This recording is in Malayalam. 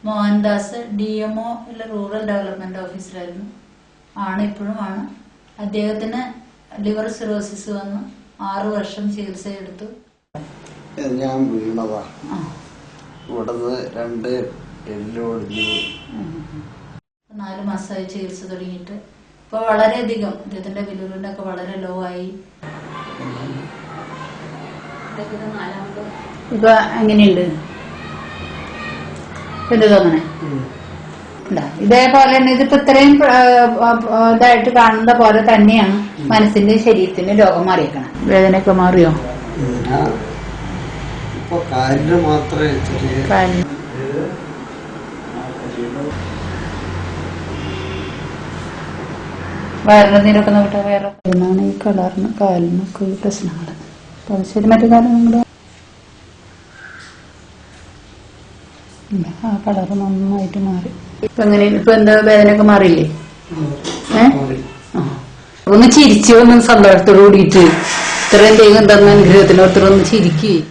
മോഹൻദാസ് DMO റൂറൽ ഡെവലപ്മെന്റ് ഓഫീസറായിരുന്നു. ഇപ്പോഴും ആണ്. അദ്ദേഹത്തിന് ലിവർ സിറോസിസ് വന്നു. 6 വർഷം ചികിത്സ എടുത്തു. ഞാൻ വീണതാ. ഇവിടുന്ന് 2 എല്ല് ഒടിഞ്ഞു. 4 മാസമായി ചികിത്സ തുടങ്ങിയിട്ട്. ഇപ്പൊ വളരെയധികം അദ്ദേഹത്തിന്റെ ബിലിറൂബിൻ ഒക്കെ വളരെ ലോ ആയി. ഇപ്പൊ എങ്ങനെയുണ്ട്? എന്ത് തോന്നണേ? ഇതേപോലെ തന്നെ ഇതിപ്പോ ഇത്രയും ഇതായിട്ട് കാണുന്ന പോലെ തന്നെയാണ് മനസ്സിന്റെ ശരീരത്തിന്റെ രോഗം മാറിയേക്കണം. വേദനയൊക്കെ മാറിയോ? വയറിന്റെ നീരൊക്കെ നോക്കട്ടെ. വേറെ ഈ കളറിന് കാലിനൊക്കെ പ്രശ്നങ്ങള്. ശരി, മറ്റു കാലം ആ കളറ് നന്നായിട്ട് മാറി. ഇപ്പൊ എങ്ങനെ? ഇപ്പൊ എന്താ വേദനയൊക്കെ മാറിയില്ലേ? ഒന്ന് ചിരിച്ചു, ഒന്ന് സന്തോഷത്തോട് കൂടിയിട്ട് ഇത്രയും ദൈവം തന്ന അനുഗ്രഹത്തിനോർത്തിട്ട് ഒന്ന് ചിരിക്കുകയും